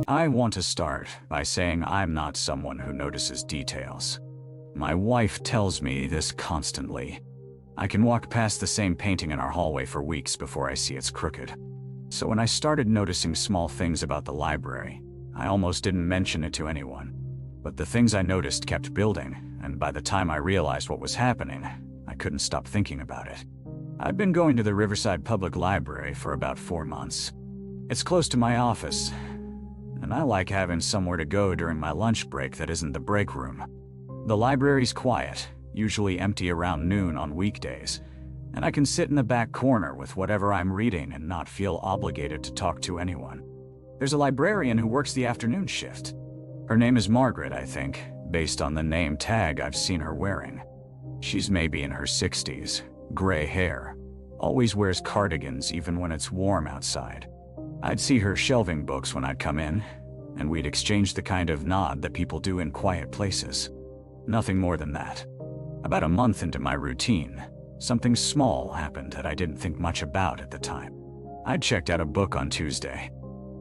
I want to start by saying I'm not someone who notices details. My wife tells me this constantly. I can walk past the same painting in our hallway for weeks before I see it's crooked. So when I started noticing small things about the library, I almost didn't mention it to anyone. But the things I noticed kept building, and by the time I realized what was happening, I couldn't stop thinking about it. I've been going to the Riverside Public Library for about 4 months. It's close to my office, and I like having somewhere to go during my lunch break that isn't the break room. The library's quiet, usually empty around noon on weekdays, and I can sit in the back corner with whatever I'm reading and not feel obligated to talk to anyone. There's a librarian who works the afternoon shift. Her name is Margaret, I think, based on the name tag I've seen her wearing. She's maybe in her 60s, gray hair, always wears cardigans even when it's warm outside. I'd see her shelving books when I'd come in, and we'd exchange the kind of nod that people do in quiet places. Nothing more than that. About a month into my routine, something small happened that I didn't think much about at the time. I'd checked out a book on Tuesday.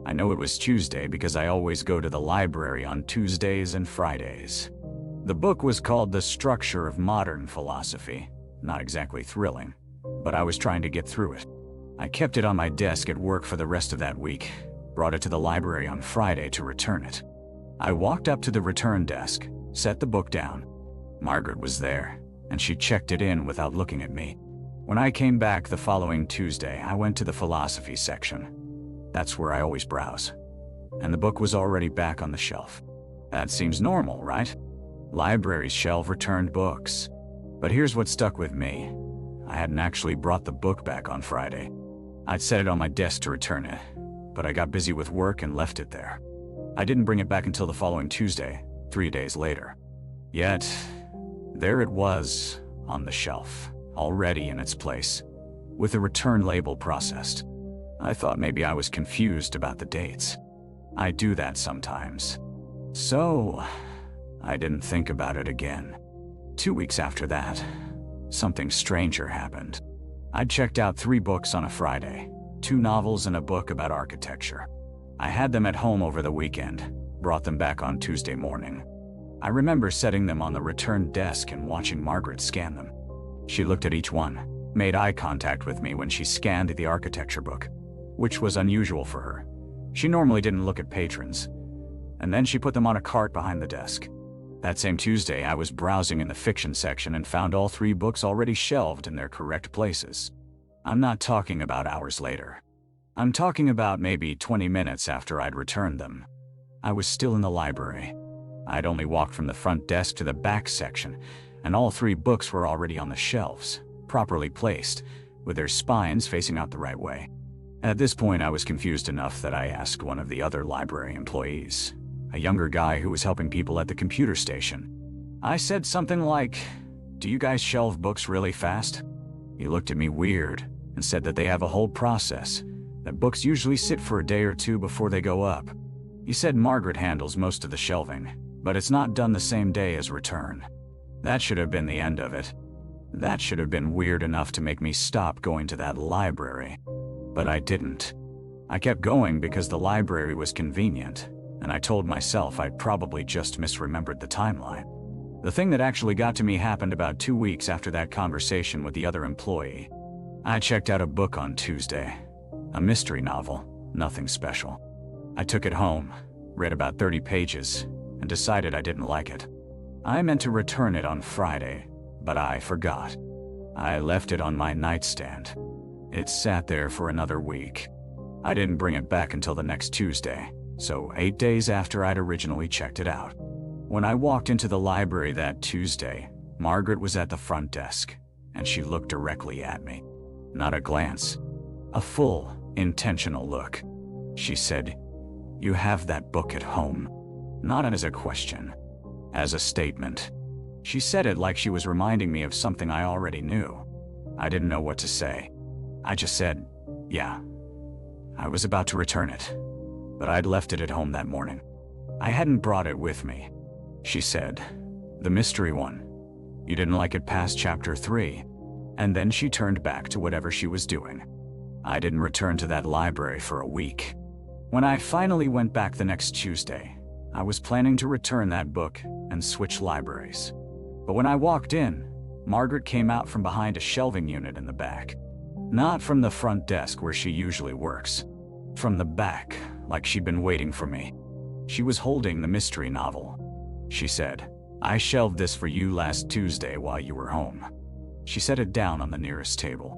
I know it was Tuesday because I always go to the library on Tuesdays and Fridays. The book was called The Structure of Modern Philosophy. Not exactly thrilling, but I was trying to get through it. I kept it on my desk at work for the rest of that week, brought it to the library on Friday to return it. I walked up to the return desk, set the book down. Margaret was there, and she checked it in without looking at me. When I came back the following Tuesday, I went to the philosophy section. That's where I always browse. And the book was already back on the shelf. That seems normal, right? Libraries shelve returned books. But here's what stuck with me. I hadn't actually brought the book back on Friday. I'd set it on my desk to return it, but I got busy with work and left it there. I didn't bring it back until the following Tuesday, 3 days later. Yet, there it was, on the shelf, already in its place, with the return label processed. I thought maybe I was confused about the dates. I do that sometimes. So, I didn't think about it again. 2 weeks after that, something stranger happened. I'd checked out 3 books on a Friday, 2 novels and a book about architecture. I had them at home over the weekend, brought them back on Tuesday morning. I remember setting them on the return desk and watching Margaret scan them. She looked at each one, made eye contact with me when she scanned the architecture book, which was unusual for her. She normally didn't look at patrons. And then she put them on a cart behind the desk. That same Tuesday, I was browsing in the fiction section and found all 3 books already shelved in their correct places. I'm not talking about hours later. I'm talking about maybe 20 minutes after I'd returned them. I was still in the library. I'd only walked from the front desk to the back section, and all 3 books were already on the shelves, properly placed, with their spines facing out the right way. At this point, I was confused enough that I asked one of the other library employees, a younger guy who was helping people at the computer station. I said something like, "Do you guys shelve books really fast?" He looked at me weird and said that they have a whole process, that books usually sit for a day or 2 before they go up. He said Margaret handles most of the shelving, but it's not done the same day as return. That should have been the end of it. That should have been weird enough to make me stop going to that library. But I didn't. I kept going because the library was convenient, and I told myself I'd probably just misremembered the timeline. The thing that actually got to me happened about 2 weeks after that conversation with the other employee. I checked out a book on Tuesday, a mystery novel, nothing special. I took it home, read about 30 pages, and decided I didn't like it. I meant to return it on Friday, but I forgot. I left it on my nightstand. It sat there for another week. I didn't bring it back until the next Tuesday, so 8 days after I'd originally checked it out. When I walked into the library that Tuesday, Margaret was at the front desk, and she looked directly at me. Not a glance. A full, intentional look. She said, "You have that book at home." Not as a question, as a statement. She said it like she was reminding me of something I already knew. I didn't know what to say. I just said, "Yeah." I was about to return it, but I'd left it at home that morning. I hadn't brought it with me. She said, "The mystery one. You didn't like it past chapter 3. And then she turned back to whatever she was doing. I didn't return to that library for a week. When I finally went back the next Tuesday, I was planning to return that book and switch libraries. But when I walked in, Margaret came out from behind a shelving unit in the back. Not from the front desk where she usually works. From the back, like she'd been waiting for me. She was holding the mystery novel. She said, "I shelved this for you last Tuesday while you were home." She set it down on the nearest table.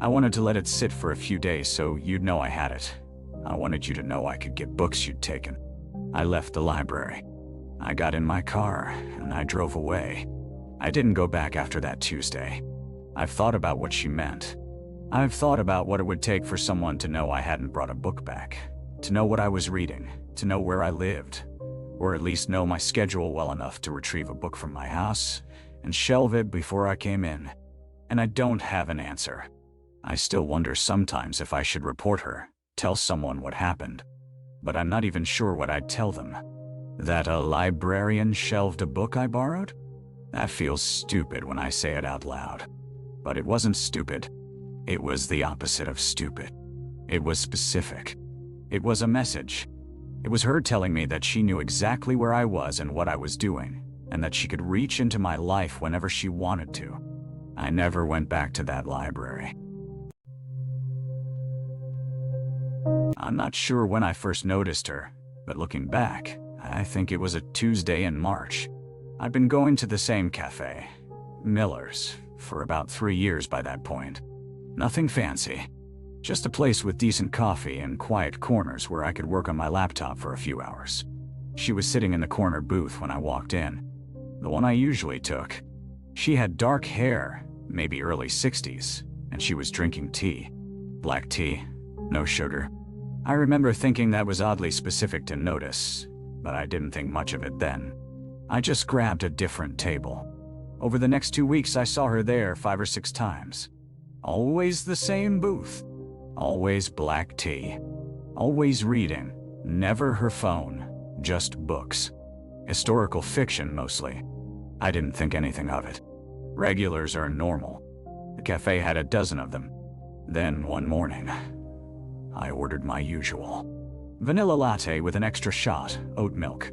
"I wanted to let it sit for a few days so you'd know I had it. I wanted you to know I could get books you'd taken." I left the library. I got in my car and I drove away. I didn't go back after that Tuesday. I've thought about what she meant. I've thought about what it would take for someone to know I hadn't brought a book back, to know what I was reading, to know where I lived, or at least know my schedule well enough to retrieve a book from my house and shelve it before I came in. And I don't have an answer. I still wonder sometimes if I should report her, tell someone what happened. But I'm not even sure what I'd tell them. That a librarian shelved a book I borrowed? That feels stupid when I say it out loud. But it wasn't stupid. It was the opposite of stupid. It was specific. It was a message. It was her telling me that she knew exactly where I was and what I was doing, and that she could reach into my life whenever she wanted to. I never went back to that library. I'm not sure when I first noticed her, but looking back, I think it was a Tuesday in March. I'd been going to the same cafe, Miller's, for about 3 years by that point. Nothing fancy. Just a place with decent coffee and quiet corners where I could work on my laptop for a few hours. She was sitting in the corner booth when I walked in, the one I usually took. She had dark hair, maybe early 60s, and she was drinking tea. Black tea, no sugar. I remember thinking that was oddly specific to notice, but I didn't think much of it then. I just grabbed a different table. Over the next 2 weeks, I saw her there 5 or 6 times. Always the same booth. Always black tea. Always reading. Never her phone. Just books. Historical fiction, mostly. I didn't think anything of it. Regulars are normal. The cafe had a dozen of them. Then, one morning, I ordered my usual. Vanilla latte with an extra shot, oat milk.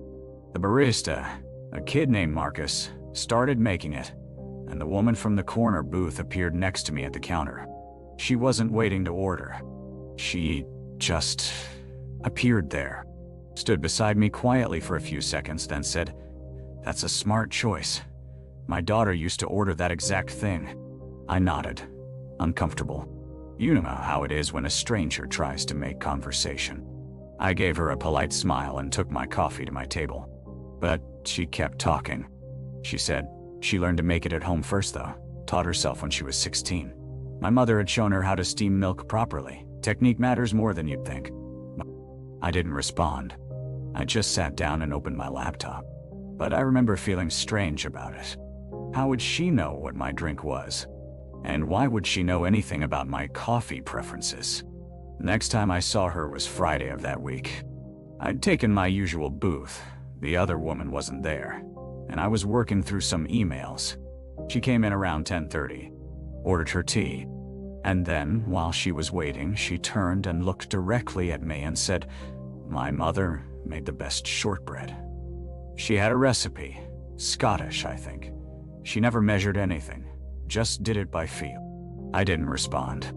The barista, a kid named Marcus, started making it, and the woman from the corner booth appeared next to me at the counter. She wasn't waiting to order. She just appeared there, stood beside me quietly for a few seconds, then said, "That's a smart choice. My daughter used to order that exact thing." I nodded, uncomfortable. You know how it is when a stranger tries to make conversation. I gave her a polite smile and took my coffee to my table. But she kept talking. She said she learned to make it at home first, though. Taught herself when she was 16. My mother had shown her how to steam milk properly. Technique matters more than you'd think. I didn't respond. I just sat down and opened my laptop. But I remember feeling strange about it. How would she know what my drink was? And why would she know anything about my coffee preferences? Next time I saw her was Friday of that week. I'd taken my usual booth. The other woman wasn't there, and I was working through some emails. She came in around 10:30, ordered her tea, and then, while she was waiting, she turned and looked directly at me and said, "My mother made the best shortbread." She had a recipe, Scottish, I think. She never measured anything, just did it by feel. I didn't respond.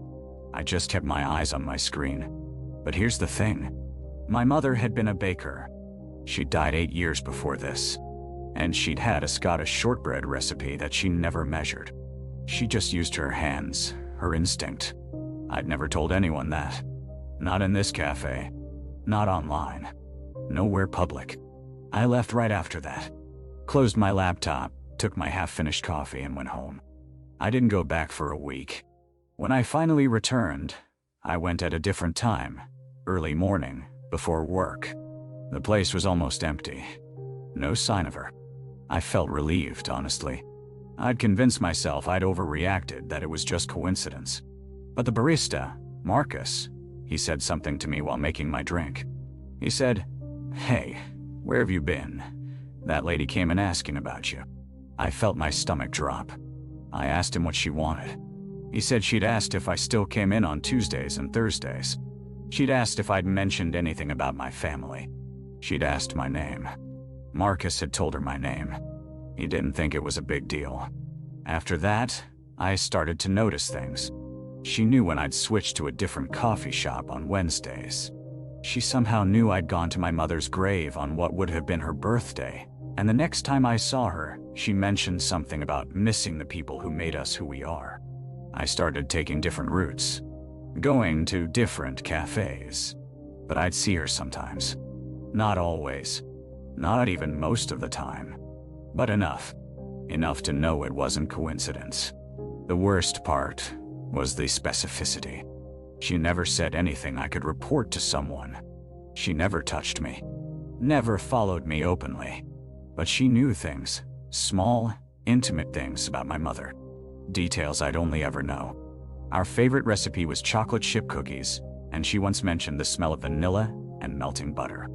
I just kept my eyes on my screen. But here's the thing. My mother had been a baker. She died 8 years before this, and she'd had a Scottish shortbread recipe that she never measured. She just used her hands, her instinct. I'd never told anyone that. Not in this cafe. Not online. Nowhere public. I left right after that. Closed my laptop, took my half-finished coffee, and went home. I didn't go back for a week. When I finally returned, I went at a different time, early morning, before work. The place was almost empty. No sign of her. I felt relieved, honestly. I'd convinced myself I'd overreacted, that it was just coincidence. But the barista, Marcus, he said something to me while making my drink. He said, "Hey, where have you been? That lady came in asking about you." I felt my stomach drop. I asked him what she wanted. He said she'd asked if I still came in on Tuesdays and Thursdays. She'd asked if I'd mentioned anything about my family. She'd asked my name. Marcus had told her my name. He didn't think it was a big deal. After that, I started to notice things. She knew when I'd switched to a different coffee shop on Wednesdays. She somehow knew I'd gone to my mother's grave on what would have been her birthday, and the next time I saw her, she mentioned something about missing the people who made us who we are. I started taking different routes, going to different cafes, but I'd see her sometimes. Not always, not even most of the time, but enough to know it wasn't coincidence. The worst part was the specificity. She never said anything I could report to someone. She never touched me, never followed me openly, but she knew things, small, intimate things about my mother, details I'd only ever know. Our favorite recipe was chocolate chip cookies, and she once mentioned the smell of vanilla and melting butter.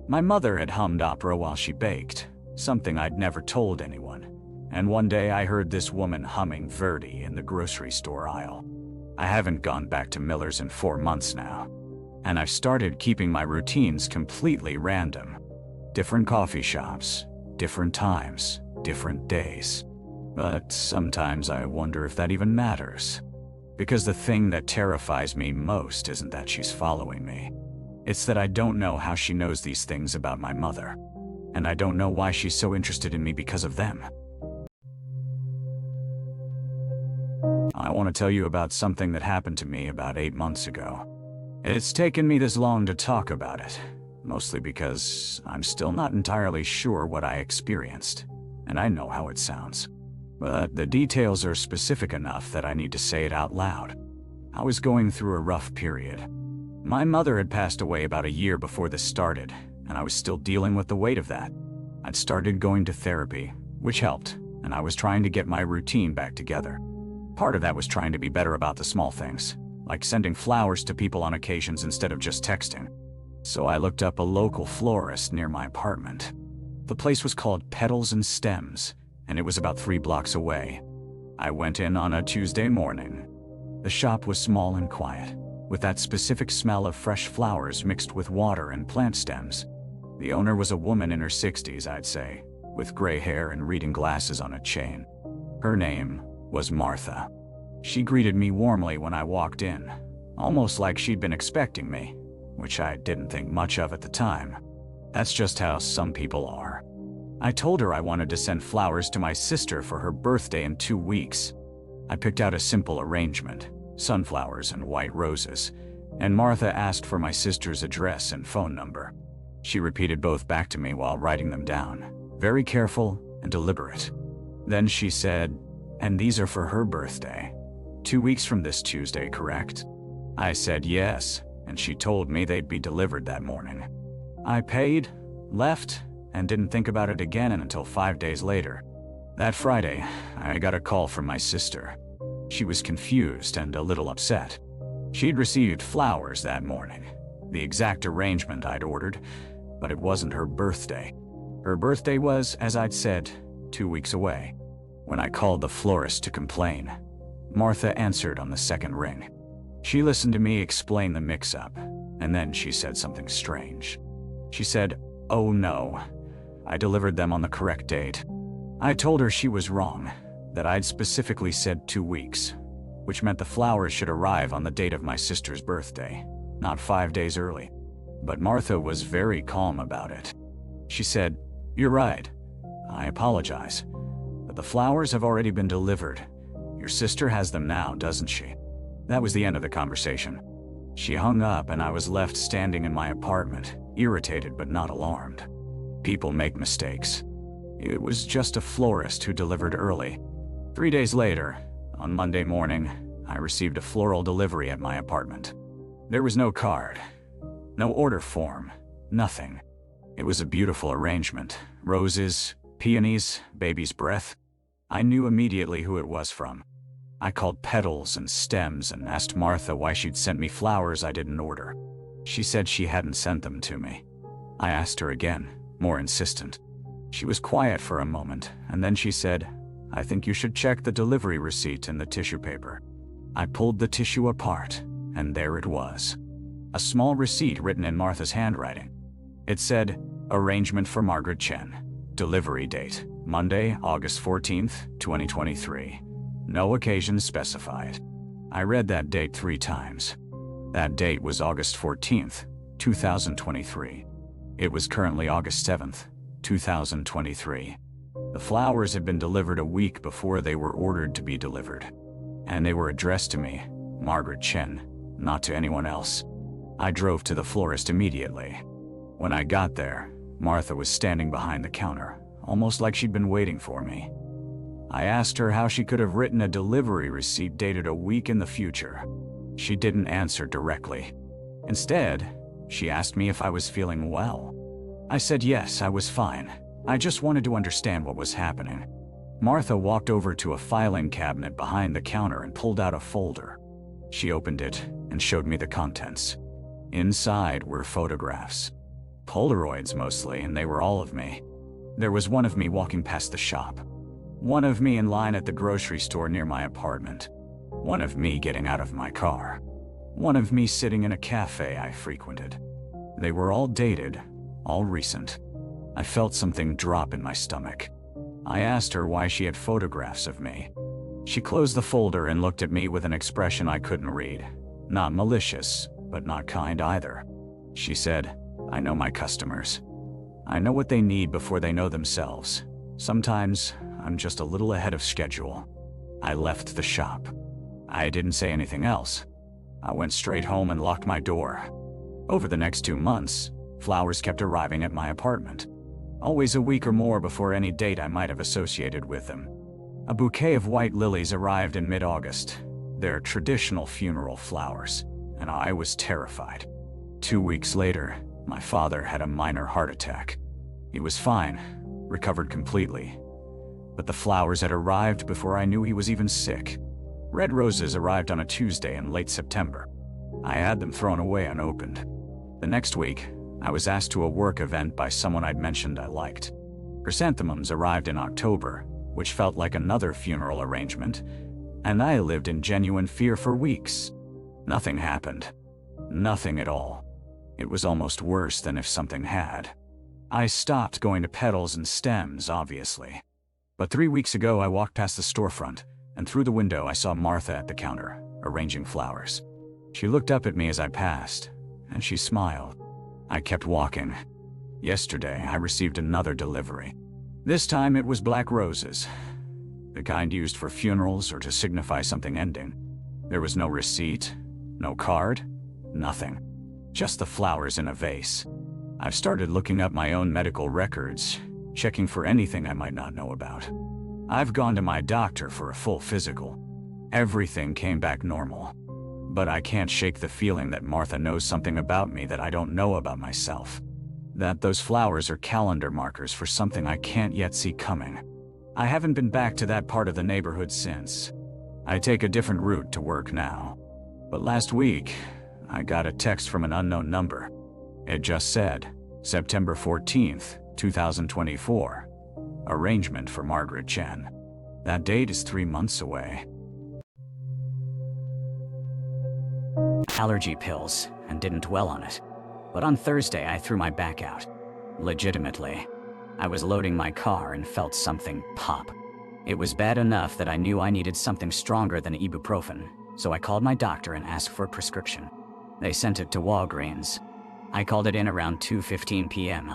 My mother had hummed opera while she baked, something I'd never told anyone, and one day I heard this woman humming Verdi in the grocery store aisle. I haven't gone back to Miller's in 4 months now, and I've started keeping my routines completely random. Different coffee shops, different times, different days. But sometimes I wonder if that even matters. Because the thing that terrifies me most isn't that she's following me. It's that I don't know how she knows these things about my mother. And I don't know why she's so interested in me because of them. I want to tell you about something that happened to me about 8 months ago. It's taken me this long to talk about it, mostly because I'm still not entirely sure what I experienced, and I know how it sounds. But the details are specific enough that I need to say it out loud. I was going through a rough period. My mother had passed away about a year before this started, and I was still dealing with the weight of that. I'd started going to therapy, which helped, and I was trying to get my routine back together. Part of that was trying to be better about the small things, like sending flowers to people on occasions instead of just texting. So I looked up a local florist near my apartment. The place was called Petals and Stems, and it was about 3 blocks away. I went in on a Tuesday morning. The shop was small and quiet, with that specific smell of fresh flowers mixed with water and plant stems. The owner was a woman in her 60s, I'd say, with gray hair and reading glasses on a chain. Her name was Martha. She greeted me warmly when I walked in, almost like she'd been expecting me, which I didn't think much of at the time. That's just how some people are. I told her I wanted to send flowers to my sister for her birthday in 2 weeks. I picked out a simple arrangement, sunflowers and white roses, and Martha asked for my sister's address and phone number. She repeated both back to me while writing them down, very careful and deliberate. Then she said, "And these are for her birthday. 2 weeks from this Tuesday, correct?" I said yes, and she told me they'd be delivered that morning. I paid, left, and didn't think about it again until 5 days later. That Friday, I got a call from my sister. She was confused and a little upset. She'd received flowers that morning, the exact arrangement I'd ordered, but it wasn't her birthday. Her birthday was, as I'd said, 2 weeks away. When I called the florist to complain, Martha answered on the second ring. She listened to me explain the mix-up, and then she said something strange. She said, "Oh no, I delivered them on the correct date." I told her she was wrong, that I'd specifically said 2 weeks, which meant the flowers should arrive on the date of my sister's birthday, not 5 days early. But Martha was very calm about it. She said, "You're right. I apologize. But the flowers have already been delivered. Your sister has them now, doesn't she?" That was the end of the conversation. She hung up and I was left standing in my apartment, irritated but not alarmed. People make mistakes. It was just a florist who delivered early. 3 days later, on Monday morning, I received a floral delivery at my apartment. There was no card, no order form, nothing. It was a beautiful arrangement. Roses, peonies, baby's breath. I knew immediately who it was from. I called Petals and Stems and asked Martha why she'd sent me flowers I didn't order. She said she hadn't sent them to me. I asked her again, more insistent. She was quiet for a moment, and then she said, "I think you should check the delivery receipt in the tissue paper." I pulled the tissue apart, and there it was. A small receipt written in Martha's handwriting. It said, "Arrangement for Margaret Chen. Delivery date, Monday, August 14th, 2023. No occasion specified." I read that date 3 times. That date was August 14th, 2023. It was currently August 7th, 2023. The flowers had been delivered a week before they were ordered to be delivered. And they were addressed to me, Margaret Chen, not to anyone else. I drove to the florist immediately. When I got there, Martha was standing behind the counter, almost like she'd been waiting for me. I asked her how she could have written a delivery receipt dated a week in the future. She didn't answer directly. Instead, she asked me if I was feeling well. I said yes, I was fine. I just wanted to understand what was happening. Martha walked over to a filing cabinet behind the counter and pulled out a folder. She opened it and showed me the contents. Inside were photographs. Polaroids mostly, and they were all of me. There was one of me walking past the shop. One of me in line at the grocery store near my apartment. One of me getting out of my car. One of me sitting in a cafe I frequented. They were all dated, all recent. I felt something drop in my stomach. I asked her why she had photographs of me. She closed the folder and looked at me with an expression I couldn't read. Not malicious, but not kind either. She said, "I know my customers. I know what they need before they know themselves. Sometimes I'm just a little ahead of schedule." I left the shop. I didn't say anything else. I went straight home and locked my door. Over the next 2 months, flowers kept arriving at my apartment. Always a week or more before any date I might have associated with them. A bouquet of white lilies arrived in mid-August. They're traditional funeral flowers, and I was terrified. 2 weeks later, my father had a minor heart attack. He was fine, recovered completely. But the flowers had arrived before I knew he was even sick. Red roses arrived on a Tuesday in late September. I had them thrown away unopened. The next week, I was asked to a work event by someone I'd mentioned I liked. Chrysanthemums arrived in October, which felt like another funeral arrangement, and I lived in genuine fear for weeks. Nothing happened. Nothing at all. It was almost worse than if something had. I stopped going to petals and stems, obviously. But 3 weeks ago, I walked past the storefront, and through the window I saw Martha at the counter, arranging flowers. She looked up at me as I passed, and she smiled. I kept walking. Yesterday, I received another delivery. This time it was black roses, the kind used for funerals or to signify something ending. There was no receipt, no card, nothing. Just the flowers in a vase. I've started looking up my own medical records, checking for anything I might not know about. I've gone to my doctor for a full physical. Everything came back normal. But I can't shake the feeling that Martha knows something about me that I don't know about myself. That those flowers are calendar markers for something I can't yet see coming. I haven't been back to that part of the neighborhood since. I take a different route to work now. But last week, I got a text from an unknown number. It just said, September 14th, 2024. Arrangement for Margaret Chen. That date is 3 months away. Allergy pills and didn't dwell on it. But on Thursday, I threw my back out. Legitimately. I was loading my car and felt something pop. It was bad enough that I knew I needed something stronger than ibuprofen, so I called my doctor and asked for a prescription. They sent it to Walgreens. I called it in around 2:15 p.m.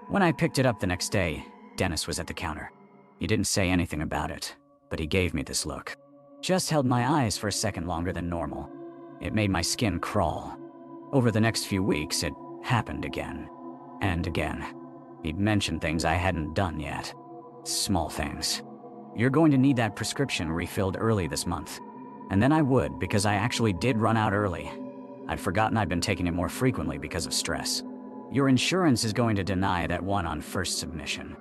When I picked it up the next day, Dennis was at the counter. He didn't say anything about it, but he gave me this look. Just held my eyes for a second longer than normal. It made my skin crawl. Over the next few weeks, it happened again. And again. He'd mentioned things I hadn't done yet. Small things. "You're going to need that prescription refilled early this month." And then I would, because I actually did run out early. I'd forgotten I'd been taking it more frequently because of stress. "Your insurance is going to deny that one on first submission."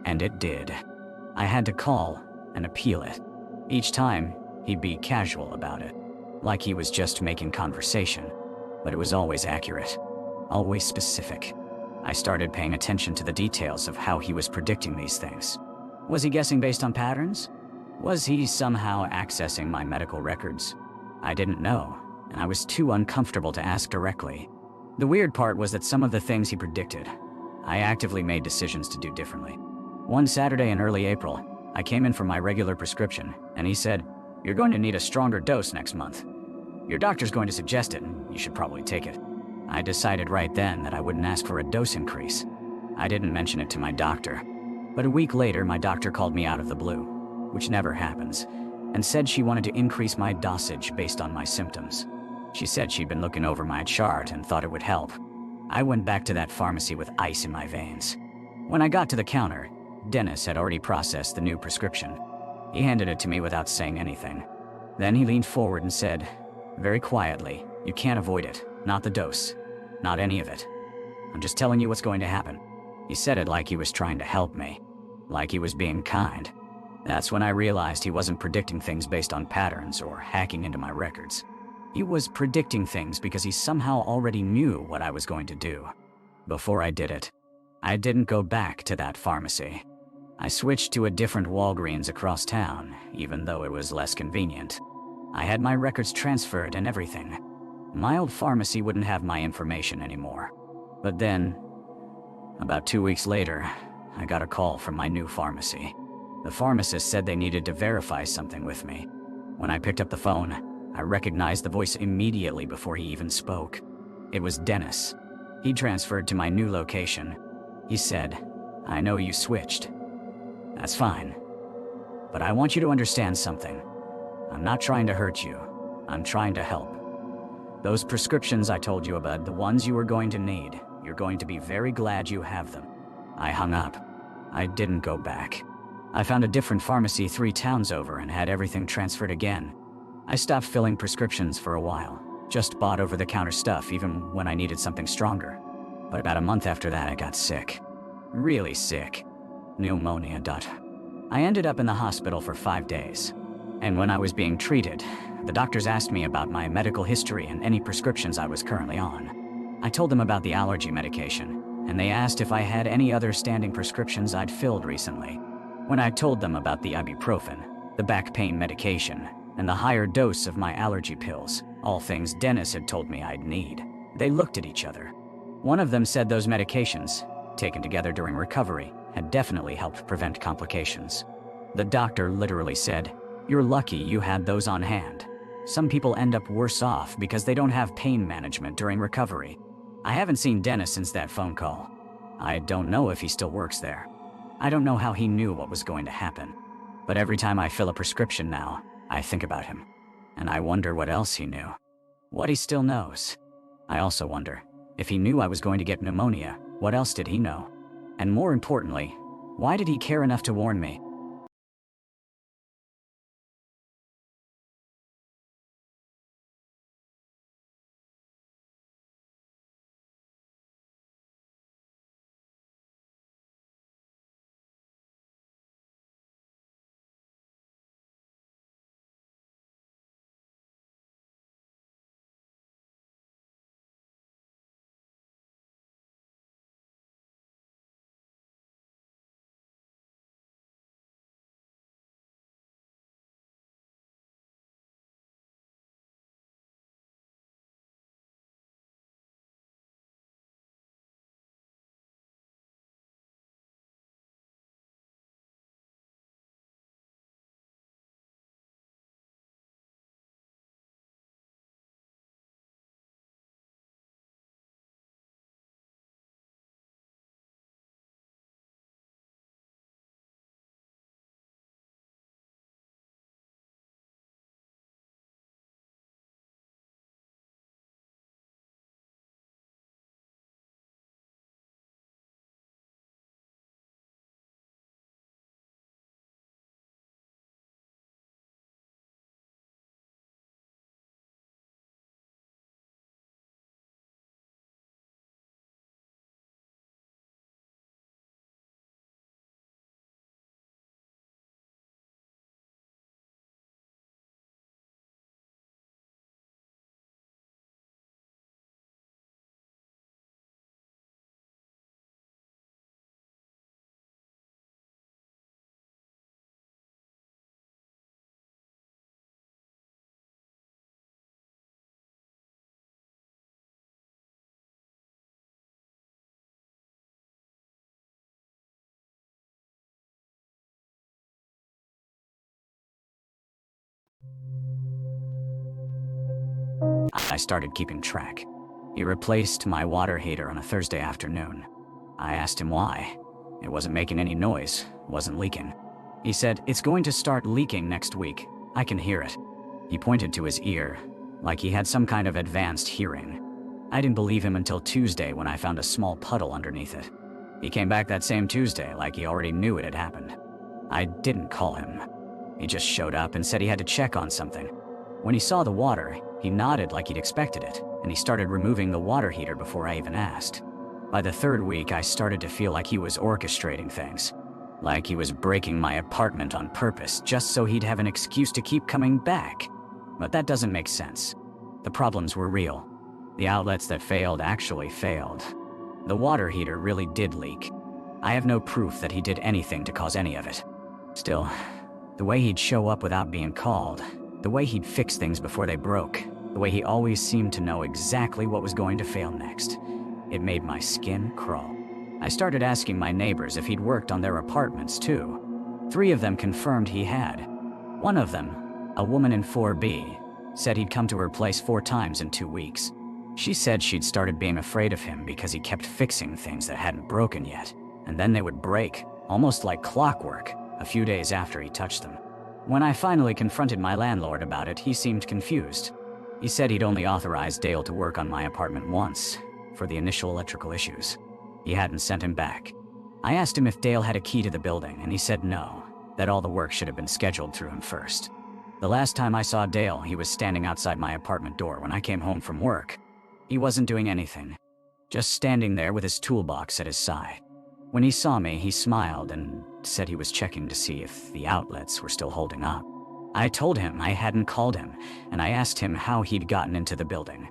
And it did. I had to call and appeal it. Each time, he'd be casual about it. Like he was just making conversation. But it was always accurate. Always specific. I started paying attention to the details of how he was predicting these things. Was he guessing based on patterns? Was he somehow accessing my medical records? I didn't know, and I was too uncomfortable to ask directly. The weird part was that some of the things he predicted, I actively made decisions to do differently. One Saturday in early April, I came in for my regular prescription, and he said, "You're going to need a stronger dose next month. Your doctor's going to suggest it, and you should probably take it." I decided right then that I wouldn't ask for a dose increase. I didn't mention it to my doctor. But a week later, my doctor called me out of the blue, which never happens, and said she wanted to increase my dosage based on my symptoms. She said she'd been looking over my chart and thought it would help. I went back to that pharmacy with ice in my veins. When I got to the counter, Dennis had already processed the new prescription. He handed it to me without saying anything. Then he leaned forward and said, very quietly, "You can't avoid it. Not the dose. Not any of it. I'm just telling you what's going to happen." He said it like he was trying to help me. Like he was being kind. That's when I realized he wasn't predicting things based on patterns or hacking into my records. He was predicting things because he somehow already knew what I was going to do. Before I did it, I didn't go back to that pharmacy. I switched to a different Walgreens across town, even though it was less convenient. I had my records transferred and everything. My old pharmacy wouldn't have my information anymore. But then, about 2 weeks later, I got a call from my new pharmacy. The pharmacist said they needed to verify something with me. When I picked up the phone, I recognized the voice immediately before he even spoke. It was Dennis. He transferred to my new location. He said, "I know you switched. That's fine. But I want you to understand something. I'm not trying to hurt you. I'm trying to help. Those prescriptions I told you about, the ones you were going to need, you're going to be very glad you have them." I hung up. I didn't go back. I found a different pharmacy 3 towns over and had everything transferred again. I stopped filling prescriptions for a while, just bought over-the-counter stuff even when I needed something stronger. But about a month after that, I got sick. Really sick. Pneumonia. I ended up in the hospital for 5 days. And when I was being treated, the doctors asked me about my medical history and any prescriptions I was currently on. I told them about the allergy medication, and they asked if I had any other standing prescriptions I'd filled recently. When I told them about the ibuprofen, the back pain medication, and the higher dose of my allergy pills, all things Dennis had told me I'd need, they looked at each other. One of them said those medications, taken together during recovery, had definitely helped prevent complications. The doctor literally said, "You're lucky you had those on hand. Some people end up worse off because they don't have pain management during recovery." I haven't seen Dennis since that phone call. I don't know if he still works there. I don't know how he knew what was going to happen. But every time I fill a prescription now, I think about him. And I wonder what else he knew. What he still knows. I also wonder, if he knew I was going to get pneumonia, what else did he know? And more importantly, why did he care enough to warn me? I started keeping track. He replaced my water heater on a Thursday afternoon. I asked him why. It wasn't making any noise, wasn't leaking. He said, "It's going to start leaking next week. I can hear it." He pointed to his ear, like he had some kind of advanced hearing. I didn't believe him until Tuesday when I found a small puddle underneath it. He came back that same Tuesday like he already knew it had happened. I didn't call him. He just showed up and said he had to check on something. When he saw the water, he nodded like he'd expected it, and he started removing the water heater before I even asked. By the third week, I started to feel like he was orchestrating things. Like he was breaking my apartment on purpose just so he'd have an excuse to keep coming back. But that doesn't make sense. The problems were real. The outlets that failed actually failed. The water heater really did leak. I have no proof that he did anything to cause any of it. Still, the way he'd show up without being called, the way he'd fix things before they broke, the way he always seemed to know exactly what was going to fail next, it made my skin crawl. I started asking my neighbors if he'd worked on their apartments too. 3 of them confirmed he had. One of them, a woman in 4B, said he'd come to her place 4 times in 2 weeks. She said she'd started being afraid of him because he kept fixing things that hadn't broken yet, and then they would break, almost like clockwork, a few days after he touched them. When I finally confronted my landlord about it, he seemed confused. He said he'd only authorized Dale to work on my apartment once, for the initial electrical issues. He hadn't sent him back. I asked him if Dale had a key to the building, and he said no, that all the work should have been scheduled through him first. The last time I saw Dale, he was standing outside my apartment door when I came home from work. He wasn't doing anything, just standing there with his toolbox at his side. When he saw me, he smiled and said he was checking to see if the outlets were still holding up. I told him I hadn't called him, and I asked him how he'd gotten into the building.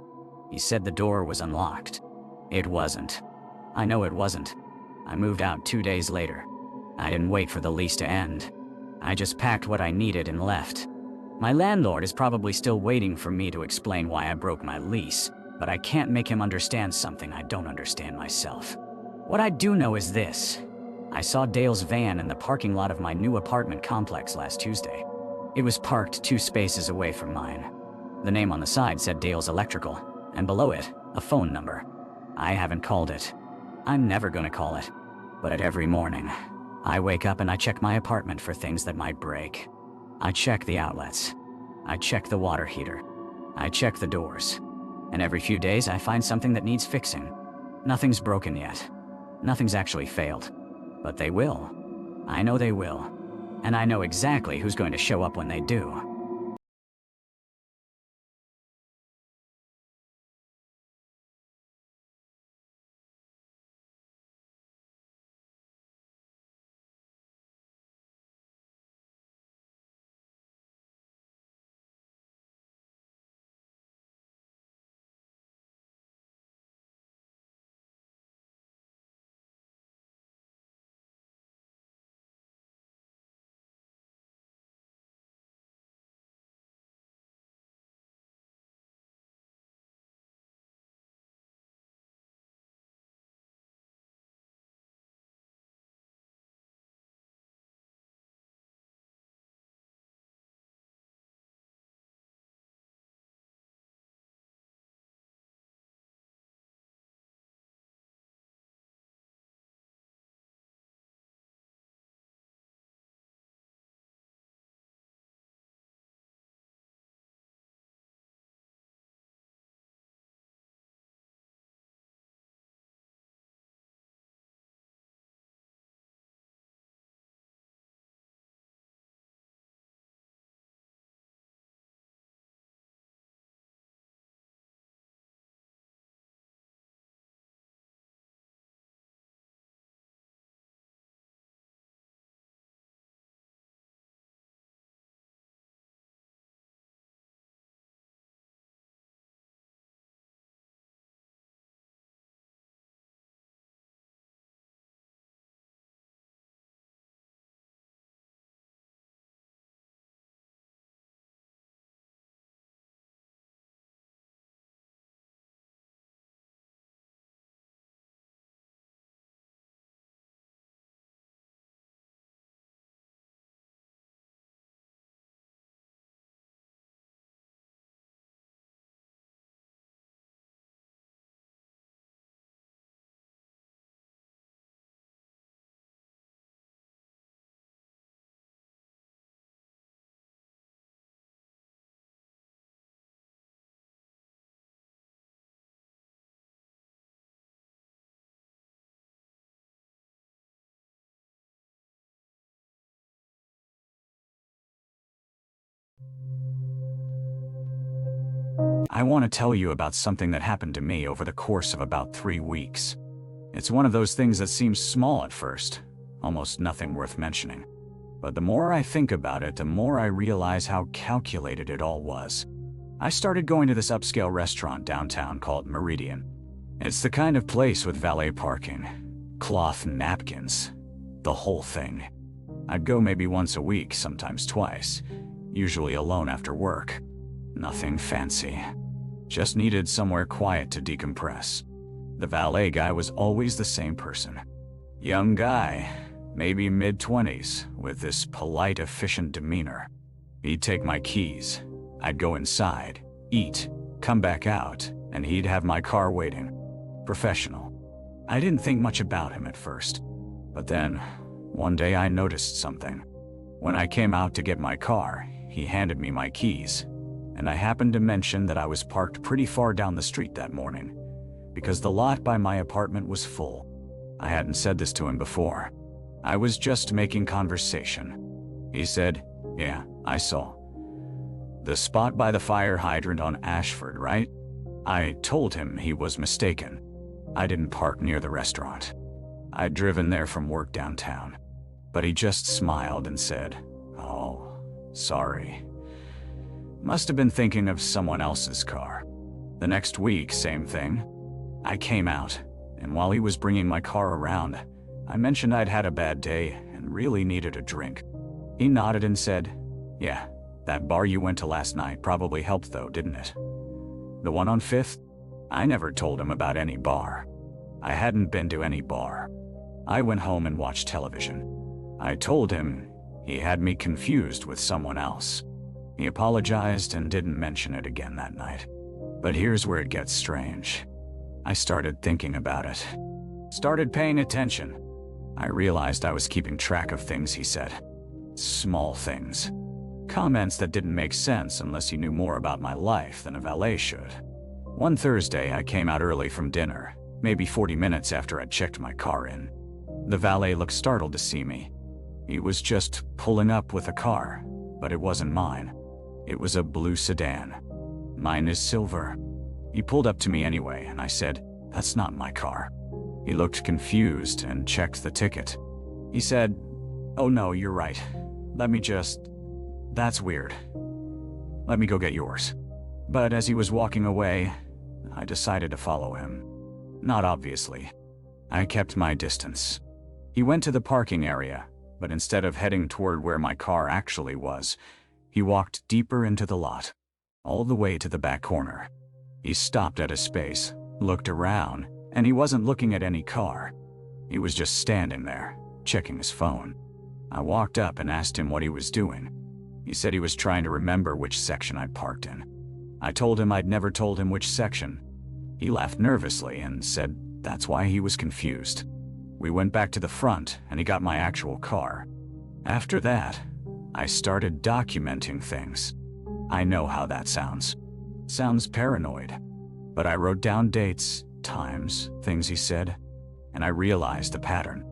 He said the door was unlocked. It wasn't. I know it wasn't. I moved out 2 days later. I didn't wait for the lease to end. I just packed what I needed and left. My landlord is probably still waiting for me to explain why I broke my lease, but I can't make him understand something I don't understand myself. What I do know is this. I saw Dale's van in the parking lot of my new apartment complex last Tuesday. It was parked 2 spaces away from mine. The name on the side said Dale's Electrical, and below it, a phone number. I haven't called it. I'm never gonna call it. But every morning, I wake up and I check my apartment for things that might break. I check the outlets. I check the water heater. I check the doors. And every few days I find something that needs fixing. Nothing's broken yet. Nothing's actually failed. But they will. I know they will. And I know exactly who's going to show up when they do. I want to tell you about something that happened to me over the course of about 3 weeks. It's one of those things that seems small at first, almost nothing worth mentioning. But the more I think about it, the more I realize how calculated it all was. I started going to this upscale restaurant downtown called Meridian. It's the kind of place with valet parking, cloth napkins, the whole thing. I'd go maybe once a week, sometimes twice, usually alone after work. Nothing fancy. Just needed somewhere quiet to decompress. The valet guy was always the same person. Young guy, maybe mid-20s, with this polite, efficient demeanor. He'd take my keys. I'd go inside, eat, come back out, and he'd have my car waiting. Professional. I didn't think much about him at first. But then, one day I noticed something. When I came out to get my car, he handed me my keys. And I happened to mention that I was parked pretty far down the street that morning, because the lot by my apartment was full. I hadn't said this to him before. I was just making conversation. He said, "Yeah, I saw. The spot by the fire hydrant on Ashford, right?" I told him he was mistaken. I didn't park near the restaurant. I'd driven there from work downtown. But he just smiled and said, "Oh, sorry. Must have been thinking of someone else's car." The next week, same thing. I came out, and while he was bringing my car around, I mentioned I'd had a bad day and really needed a drink. He nodded and said, "Yeah, that bar you went to last night probably helped though, didn't it?" "The one on 5th? I never told him about any bar. I hadn't been to any bar. I went home and watched television. I told him he had me confused with someone else. He apologized and didn't mention it again that night. But here's where it gets strange. I started thinking about it. Started paying attention. I realized I was keeping track of things he said. Small things. Comments that didn't make sense unless he knew more about my life than a valet should. One Thursday, I came out early from dinner, maybe 40 minutes after I'd checked my car in. The valet looked startled to see me. He was just pulling up with a car, but it wasn't mine. It was a blue sedan. Mine is silver. He pulled up to me anyway, and I said, "That's not my car." He looked confused and checked the ticket. He said, "Oh no, you're right. That's weird. Let me go get yours." But as he was walking away, I decided to follow him. Not obviously. I kept my distance. He went to the parking area, but instead of heading toward where my car actually was, he walked deeper into the lot, all the way to the back corner. He stopped at a space, looked around, and he wasn't looking at any car. He was just standing there, checking his phone. I walked up and asked him what he was doing. He said he was trying to remember which section I'd parked in. I told him I'd never told him which section. He laughed nervously and said that's why he was confused. We went back to the front, and he got my actual car. After that, I started documenting things. I know how that sounds. Sounds paranoid. But I wrote down dates, times, things he said, and I realized the pattern.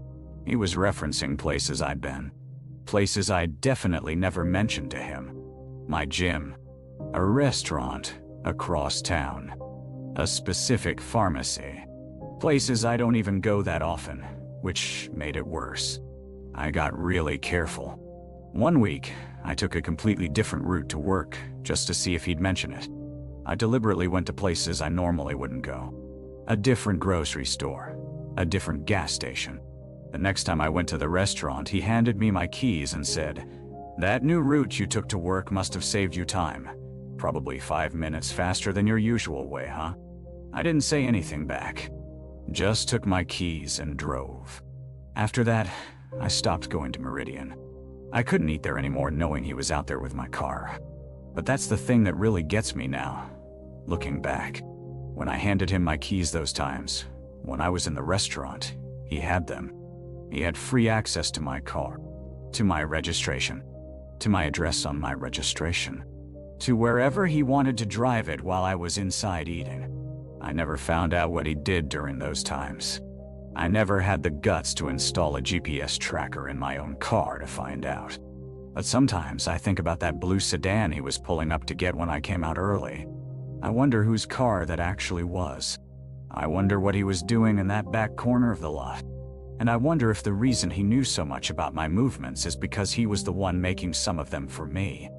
He was referencing places I'd been. Places I'd definitely never mentioned to him. My gym, a restaurant across town, a specific pharmacy. Places I don't even go that often, which made it worse. I got really careful. One week, I took a completely different route to work just to see if he'd mention it. I deliberately went to places I normally wouldn't go. A different grocery store, a different gas station. The next time I went to the restaurant, he handed me my keys and said, "That new route you took to work must have saved you time. Probably 5 minutes faster than your usual way, huh?" I didn't say anything back. Just took my keys and drove. After that, I stopped going to Meridian. I couldn't eat there anymore knowing he was out there with my car. But that's the thing that really gets me now, looking back. When I handed him my keys those times, when I was in the restaurant, he had them. He had free access to my car, to my registration, to my address on my registration, to wherever he wanted to drive it while I was inside eating. I never found out what he did during those times. I never had the guts to install a GPS tracker in my own car to find out. But sometimes I think about that blue sedan he was pulling up to get when I came out early. I wonder whose car that actually was. I wonder what he was doing in that back corner of the lot. And I wonder if the reason he knew so much about my movements is because he was the one making some of them for me.